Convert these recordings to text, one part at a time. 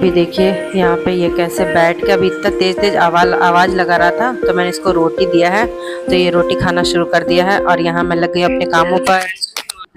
अभी देखिए यहाँ पे ये कैसे बैठ के अभी इतना तेज तेज आवाज़ लगा रहा था, तो मैंने इसको रोटी दिया है। तो ये रोटी खाना शुरू कर दिया है और यहाँ मैं लग गई अपने कामों पर।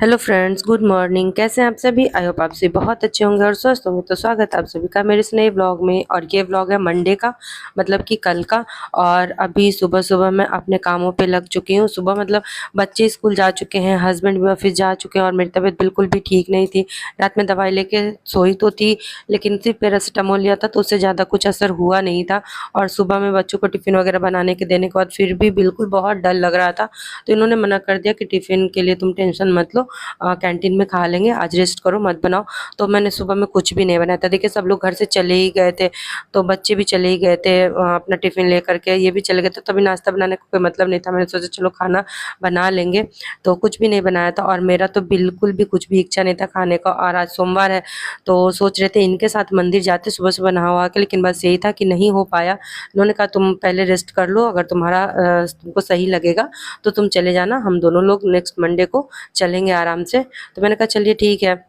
Hello friends, good morning. कैसे हैं आप सभी? आई होप आप सभी बहुत अच्छे होंगे और स्वस्थ होंगे। तो स्वागत है आप सभी का मेरे इस नए व्लॉग में। और ये व्लॉग है मंडे का, मतलब कि कल का। और अभी सुबह सुबह मैं अपने कामों पे लग चुकी हूँ। सुबह मतलब बच्चे स्कूल जा चुके हैं, हस्बैंड भी ऑफिस जा चुके हैं और मेरी तबीयत बिल्कुल भी ठीक नहीं थी। रात में दवाई लेके सोई तो थी, लेकिन सिर्फ पैरासीटामोल लिया था तो उससे ज़्यादा कुछ असर हुआ नहीं था। और सुबह में बच्चों को टिफ़िन वगैरह बनाने के देने के बाद फिर भी बिल्कुल बहुत डर लग रहा था। तो इन्होंने मना कर दिया कि टिफ़िन के लिए तुम टेंशन मत लो, कैंटीन में खा लेंगे, आज रेस्ट करो, मत बनाओ। तो मैंने सुबह में कुछ भी नहीं बनाया था। देखिए सब लोग घर से चले ही गए थे, तो बच्चे भी चले ही गए थे अपना टिफ़िन लेकर के, ये भी चले गए थे। तभी नाश्ता बनाने का कोई मतलब नहीं था। मैंने सोचा चलो खाना बना लेंगे, तो कुछ भी नहीं बनाया था। और मेरा तो बिल्कुल भी कुछ भी इच्छा नहीं था खाने का। और आज सोमवार है तो सोच रहे थे इनके साथ मंदिर जाते सुबह सुबह नहा के, लेकिन बस यही था कि नहीं हो पाया। उन्होंने कहा तुम पहले रेस्ट कर लो, अगर तुमको सही लगेगा तो तुम चले जाना, हम दोनों लोग नेक्स्ट मंडे को चलेंगे आराम से। तो मैंने कहा चलिए ठीक है।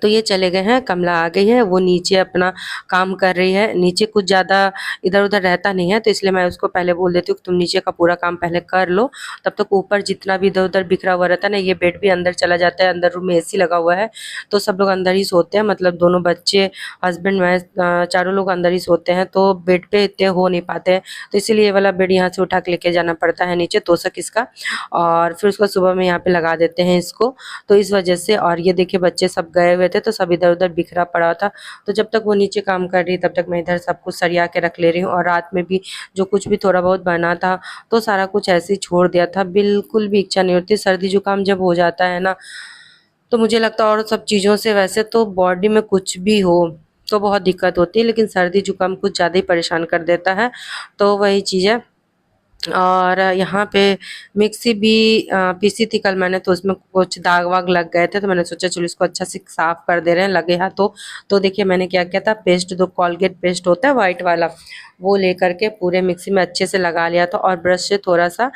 तो ये चले गए हैं, कमला आ गई है, वो नीचे अपना काम कर रही है। नीचे कुछ ज़्यादा इधर उधर रहता नहीं है, तो इसलिए मैं उसको पहले बोल देती हूँ कि तुम नीचे का पूरा काम पहले कर लो, तब तक ऊपर जितना भी इधर उधर बिखरा हुआ रहता है ना, ये बेड भी अंदर चला जाता है। अंदर रूम में एसी लगा हुआ है, तो सब लोग अंदर ही सोते हैं, मतलब दोनों बच्चे, हस्बैंड, मैं, चारों लोग अंदर ही सोते हैं। तो बेड पे इतने हो नहीं पाते हैं, तो इसीलिए ये वाला बेड यहाँ से उठा के लेके जाना पड़ता है नीचे, तोसक इसका। और फिर उसको सुबह में यहाँ पे लगा देते हैं इसको, तो इस वजह से। और ये देखिए बच्चे सब गए हुए थे तो सब इधर उधर बिखरा पड़ा था। तो जब तक वो नीचे काम कर रही तब तक मैं इधर सब कुछ सरिया के रख ले रही हूँ। और रात में भी जो कुछ भी थोड़ा बहुत बना था तो सारा कुछ ऐसे ही छोड़ दिया था। बिल्कुल भी इच्छा नहीं होती, सर्दी जुकाम जब हो जाता है ना, तो मुझे लगता है और सब चीज़ों से वैसे तो बॉडी में कुछ भी हो तो बहुत दिक्कत होती है, लेकिन सर्दी जुकाम कुछ ज़्यादा ही परेशान कर देता है। तो वही चीज़ है। और यहाँ पे मिक्सी भी पीसी थी कल मैंने, तो उसमें कुछ दाग वाग लग गए थे, तो मैंने सोचा चलो इसको अच्छा से साफ कर दे रहे हैं लगे हाथों। तो देखिए मैंने क्या किया था, पेस्ट, जो कॉलगेट पेस्ट होता है वाइट वाला, वो लेकर के पूरे मिक्सी में अच्छे से लगा लिया था और ब्रश से थोड़ा सा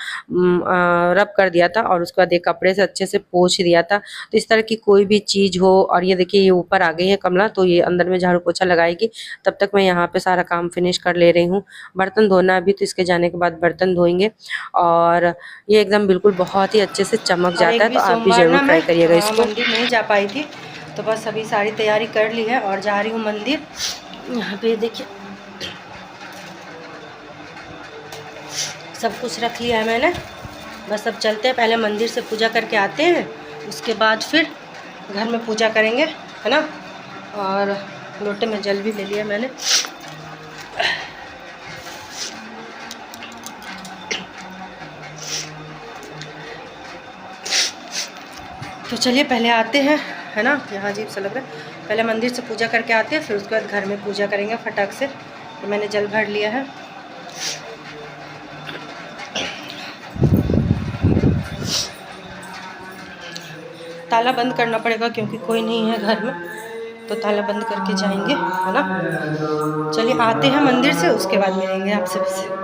रब कर दिया था। और उसके बाद एक कपड़े से अच्छे से पोंछ दिया था। तो इस तरह की कोई भी चीज़ हो। और ये देखिए ये ऊपर आ गई है कमला, तो ये अंदर में झाड़ू पोछा लगाएगी, तब तक मैं यहाँ पे सारा काम फिनिश कर ले रही हूँ। बर्तन धोना अभी, तो इसके जाने के बाद बर्तन धोएंगे। और ये एकदम बिल्कुल बहुत ही अच्छे से चमक जाता है, तो आप भी ज़रूर ट्राई करिएगा इसको। मंदिर नहीं जा पाई थी, तो बस अभी सारी तैयारी कर ली है और जा रही हूँ मंदिर। यहाँ पे देखिए सब कुछ रख लिया है मैंने, बस अब चलते हैं, पहले मंदिर से पूजा करके आते हैं, उसके बाद फिर घर में पूजा करेंगे, है ना। और लोटे में जल भी ले लिया मैंने। तो चलिए पहले आते हैं, है ना, यहाँ अजीब सा लग रहा है। पहले मंदिर से पूजा करके आते हैं, फिर उसके बाद घर में पूजा करेंगे फटाक से। तो मैंने जल भर लिया है। ताला बंद करना पड़ेगा क्योंकि कोई नहीं है घर में, तो ताला बंद करके जाएंगे, है ना। चलिए आते हैं मंदिर से, उसके बाद मिलेंगे आप सबसे।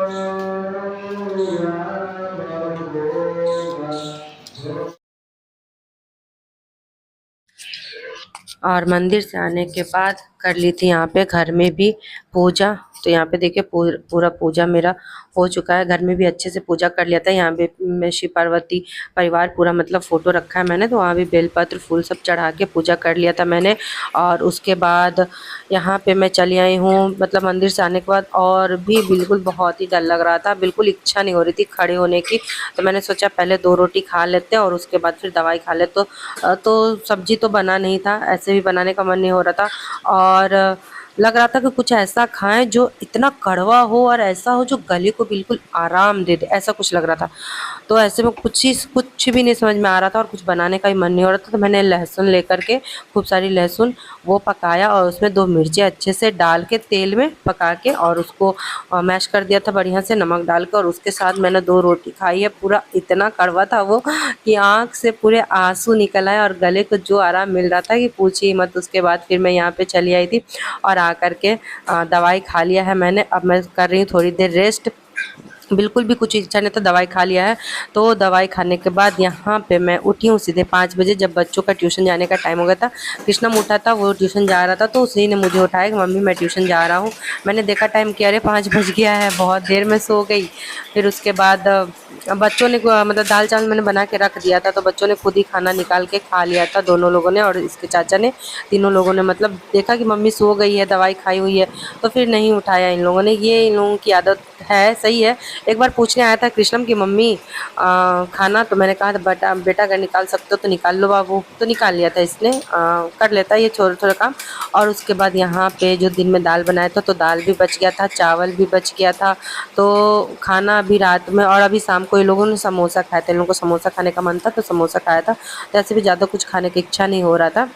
और मंदिर से आने के बाद कर ली थी यहाँ पे घर में भी पूजा। तो यहाँ पे देखिए पूरा पूजा मेरा हो चुका है। घर में भी अच्छे से पूजा कर लिया था। यहाँ पे मैं शिव पार्वती परिवार पूरा मतलब फ़ोटो रखा है मैंने, तो वहाँ भी बेलपत्र फूल सब चढ़ा के पूजा कर लिया था मैंने। और उसके बाद यहाँ पे मैं चली आई हूँ, मतलब मंदिर से आने के बाद। और भी बिल्कुल बहुत ही डर लग रहा था, बिल्कुल इच्छा नहीं हो रही थी खड़े होने की। तो मैंने सोचा पहले 2 रोटी खा लेते हैं और उसके बाद फिर दवाई खा ले। तो सब्जी तो बना नहीं था, ऐसे भी बनाने का मन नहीं हो रहा था। और लग रहा था कि कुछ ऐसा खाएं जो इतना कड़वा हो और ऐसा हो जो गले को बिल्कुल आराम दे दे, ऐसा कुछ लग रहा था। तो ऐसे में कुछ भी नहीं समझ में आ रहा था और कुछ बनाने का ही मन नहीं हो रहा था। तो मैंने लहसुन लेकर के, खूब सारी लहसुन, वो पकाया और उसमें 2 मिर्ची अच्छे से डाल के तेल में पका के और उसको मैश कर दिया था बढ़िया से नमक डाल कर। और उसके साथ मैंने 2 रोटी खाई है। पूरा इतना कड़वा था वो कि आँख से पूरे आंसू निकल आए और गले को जो आराम मिल रहा था कि पूछिए मत। उसके बाद फिर मैं यहाँ पे चली आई थी और आकर के दवाई खा लिया है मैंने। अब मैं कर रही हूँ थोड़ी देर रेस्ट। बिल्कुल भी कुछ इच्छा नहीं था, दवाई खा लिया है। तो दवाई खाने के बाद यहाँ पे मैं उठी हूँ सीधे 5 बजे, जब बच्चों का ट्यूशन जाने का टाइम हो गया था। कृष्णम उठा था, वो ट्यूशन जा रहा था, तो उसी ने मुझे उठाया कि मम्मी मैं ट्यूशन जा रहा हूँ। मैंने देखा टाइम कि अरे 5 बज गया है, बहुत देर में सो गई। फिर उसके बाद बच्चों ने मतलब दाल चावल मैंने बना के रख दिया था, तो बच्चों ने खुद ही खाना निकाल के खा लिया था, दोनों लोगों ने और इसके चाचा ने। तीनों लोगों ने मतलब देखा कि मम्मी सो गई है, दवाई खाई हुई है, तो फिर नहीं उठाया इन लोगों ने। ये इन लोगों की आदत है, सही है। एक बार पूछने आया था कृष्णम की मम्मी खाना, तो मैंने कहा था बेटा बेटा अगर निकाल सकते हो तो निकाल लो बाबू, तो निकाल लिया था इसने। कर लेता है ये थोड़ा थोड़ा काम। और उसके बाद यहाँ पे जो दिन में दाल बनाया था, तो दाल भी बच गया था, चावल भी बच गया था। तो खाना अभी रात में और अभी शाम को ये लोगों ने समोसा खाया था, इन लोगों को समोसा खाने का मन था तो समोसा खाया था। तो ऐसे भी ज़्यादा कुछ खाने की इच्छा नहीं हो रहा था।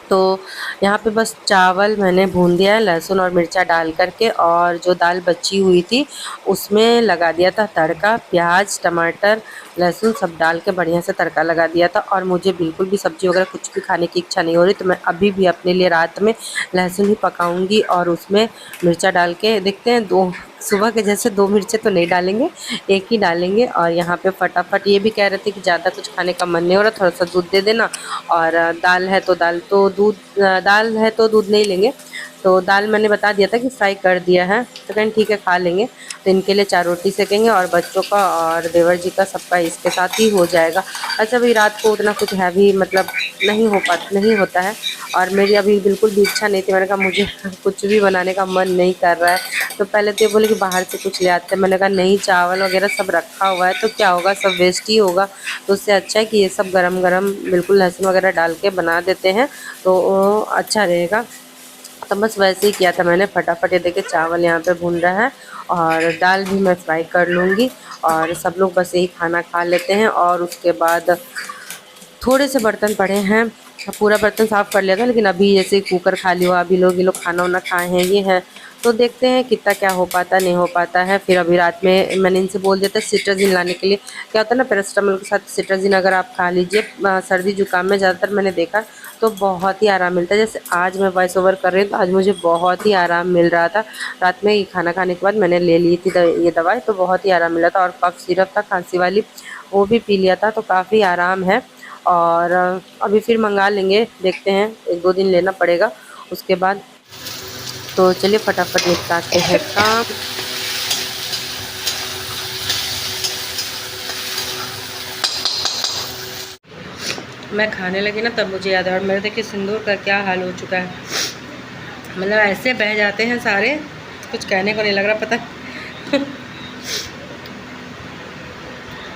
तो यहाँ पे बस चावल मैंने भून दिया है लहसुन और मिर्चा डाल करके, और जो दाल बची हुई थी उसमें लगा दिया था तड़का, प्याज टमाटर लहसुन सब डाल के बढ़िया से तड़का लगा दिया था। और मुझे बिल्कुल भी सब्ज़ी वगैरह कुछ भी खाने की इच्छा नहीं हो रही, तो मैं अभी भी अपने लिए रात में लहसुन ही पकाऊंगी और उसमें मिर्चा डाल के देखते हैं। दो सुबह के जैसे 2 मिर्चें तो नहीं डालेंगे, एक ही डालेंगे। और यहाँ पे फटाफट ये भी कह रहे थे कि ज़्यादा कुछ खाने का मन नहीं हो रहा, थोड़ा सा दूध दे देना। और दाल है तो दूध नहीं लेंगे। तो दाल मैंने बता दिया था कि फ्राई कर दिया है, तो कहें ठीक है खा लेंगे। तो इनके लिए 4 रोटी सेकेंगे और बच्चों का और देवर जी का सबका इसके साथ ही हो जाएगा। अच्छा भाई रात को उतना कुछ हैवी मतलब नहीं होता है। और मेरी अभी बिल्कुल भी इच्छा नहीं थी, मैंने कहा मुझे कुछ भी बनाने का मन नहीं कर रहा है। तो पहले तो ये बोले कि बाहर से कुछ ले आते हैं, मैंने कहा नहीं चावल वगैरह सब रखा हुआ है तो क्या होगा, सब वेस्ट ही होगा। तो उससे अच्छा है कि ये सब गरम गरम बिल्कुल लहसुन वगैरह डाल के बना देते हैं, तो अच्छा रहेगा। तो बस वैसे ही किया था मैंने, फटाफट ये देखिए चावल यहाँ पे भून रहा है और दाल भी मैं फ्राई कर लूँगी। और सब लोग बस यही खाना खा लेते हैं। और उसके बाद थोड़े से बर्तन पड़े हैं, पूरा बर्तन साफ़ कर लिया था, लेकिन अभी जैसे कुकर खाली हुआ, अभी ये लोग खाना वाना खाए हैं, ये है। तो देखते हैं कितना क्या हो पाता नहीं हो पाता है। फिर अभी रात में मैंने इनसे बोल दिया था सिट्राजिन लाने के लिए। क्या होता है ना, पैरासिटामोल के साथ सिट्राजिन अगर आप खा लीजिए सर्दी जुकाम में, ज़्यादातर मैंने देखा तो बहुत ही आराम मिलता है। जैसे आज मैं वॉइस ओवर कर रही हूँ तो आज मुझे बहुत ही आराम मिल रहा था। रात में ये खाना खाने के बाद मैंने ले ली थी ये दवाई, तो बहुत ही आराम मिला था। और कफ सिरप था खांसी वाली, वो भी पी लिया था, तो काफ़ी आराम है। और अभी फिर मंगा लेंगे, देखते हैं 1-2 दिन लेना पड़ेगा उसके बाद। तो चलिए फटाफट निपटाते हैं काम। मैं खाने लगी ना तब मुझे याद है, और मेरे देखिए सिंदूर का क्या हाल हो चुका है, मतलब ऐसे बह जाते हैं सारे, कुछ कहने को नहीं लग रहा पता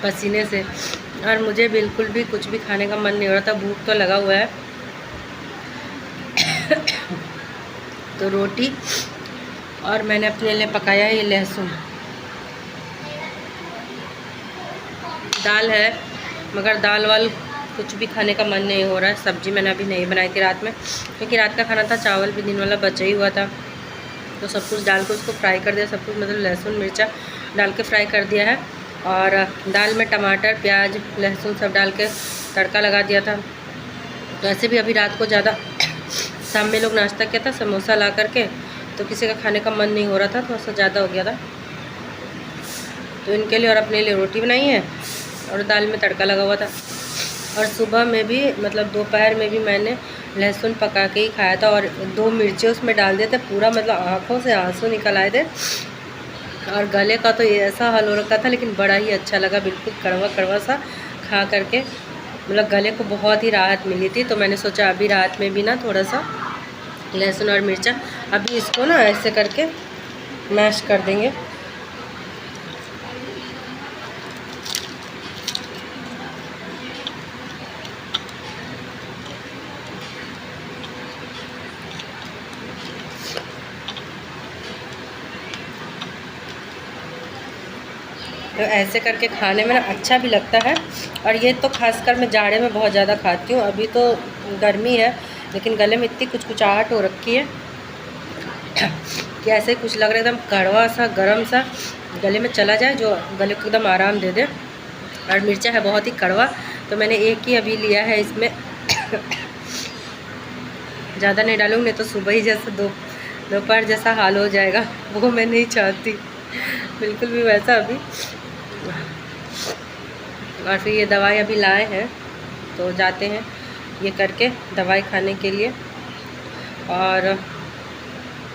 पसीने से। और मुझे बिल्कुल भी कुछ भी खाने का मन नहीं हो रहा था, भूख तो लगा हुआ है। तो रोटी और मैंने अपने लिए पकाया है ये लहसुन, दाल है, मगर दाल वाल कुछ भी खाने का मन नहीं हो रहा है। सब्ज़ी मैंने अभी नहीं बनाई थी रात में, क्योंकि रात का खाना था, चावल भी दिन वाला बचा ही हुआ था। तो सब कुछ डाल के उसको फ्राई कर दिया, सब कुछ मतलब लहसुन मिर्चा डाल के फ्राई कर दिया है। और दाल में टमाटर प्याज लहसुन सब डाल के तड़का लगा दिया था। तो ऐसे भी अभी रात को ज़्यादा शाम में लोग नाश्ता किया था समोसा ला करके, तो किसी का खाने का मन नहीं हो रहा था, थोड़ा सा ज़्यादा हो गया था। तो इनके लिए और अपने लिए रोटी बनाई है और दाल में तड़का लगा हुआ था। और सुबह में भी मतलब दोपहर में भी मैंने लहसुन पका के ही खाया था, और 2 मिर्चें उसमें डाल दिए थे, पूरा मतलब आँखों से आंसू निकल आए थे। और गले का तो ये ऐसा हाल हो रखा था, लेकिन बड़ा ही अच्छा लगा, बिल्कुल कड़वा कड़वा सा खा करके, मतलब गले को बहुत ही राहत मिली थी। तो मैंने सोचा अभी रात में भी ना थोड़ा सा लहसुन और मिर्चा, अभी इसको ना ऐसे करके मैश कर देंगे। तो ऐसे करके खाने में ना अच्छा भी लगता है। और ये तो खासकर मैं जाड़े में बहुत ज़्यादा खाती हूँ, अभी तो गर्मी है, लेकिन गले में इतनी कुचकुचाहट हो रखी है कि ऐसे कुछ लग रहा है एकदम कड़वा सा गरम सा गले में चला जाए, जो गले को एकदम आराम दे दे। और मिर्चा है बहुत ही कड़वा, तो मैंने एक ही अभी लिया है इसमें ज़्यादा नहीं डालूँगी, नहीं तो सुबह ही जैसे दोपहर जैसा हाल हो जाएगा, वो मैं नहीं चाहती। बिल्कुल भी वैसा अभी। और फिर ये दवाई अभी लाए हैं तो जाते हैं ये करके दवाई खाने के लिए। और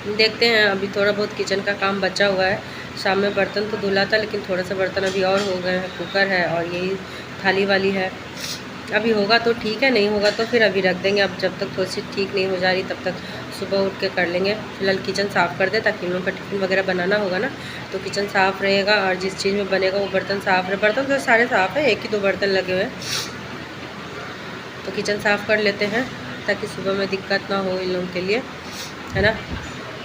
देखते हैं, अभी थोड़ा बहुत किचन का काम बचा हुआ है। शाम में बर्तन तो धुला था, लेकिन थोड़ा सा बर्तन अभी और हो गए हैं। कुकर है और यही थाली वाली है। अभी होगा तो ठीक है, नहीं होगा तो फिर अभी रख देंगे। अब जब तक थोड़ी सी ठीक नहीं हो जा रही तब तक सुबह उठ के कर लेंगे। फिलहाल किचन साफ़ कर दे, ताकि इन लोगों का टिफ़िन वगैरह बनाना होगा ना, तो किचन साफ़ रहेगा। और जिस चीज़ में बनेगा वो बर्तन साफ़ रहे। बर्तन तो सारे साफ़ है, एक ही दो बर्तन लगे हुए हैं, तो किचन साफ़ कर लेते हैं ताकि सुबह में दिक्कत ना हो इन लोगों के लिए, है ना।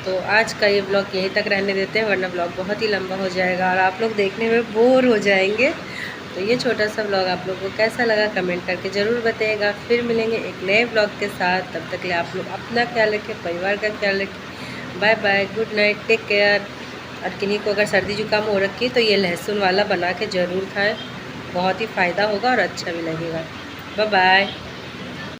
तो आज का ये ब्लॉग यहीं तक रहने देते हैं, वरना ब्लॉग बहुत ही लंबा हो जाएगा और आप लोग देखने में बोर हो जाएंगे। तो ये छोटा सा ब्लॉग आप लोगों को कैसा लगा कमेंट करके ज़रूर बताइएगा। फिर मिलेंगे एक नए ब्लॉग के साथ। तब तक के लिए आप लोग अपना ख्याल रखें, परिवार का ख्याल रखें। Bye bye, good night, take care. और किन्हीं को अगर सर्दी जुकाम हो रखी है तो ये लहसुन वाला बना के ज़रूर खाएँ, बहुत ही फ़ायदा होगा और अच्छा भी लगेगा। Bye bye.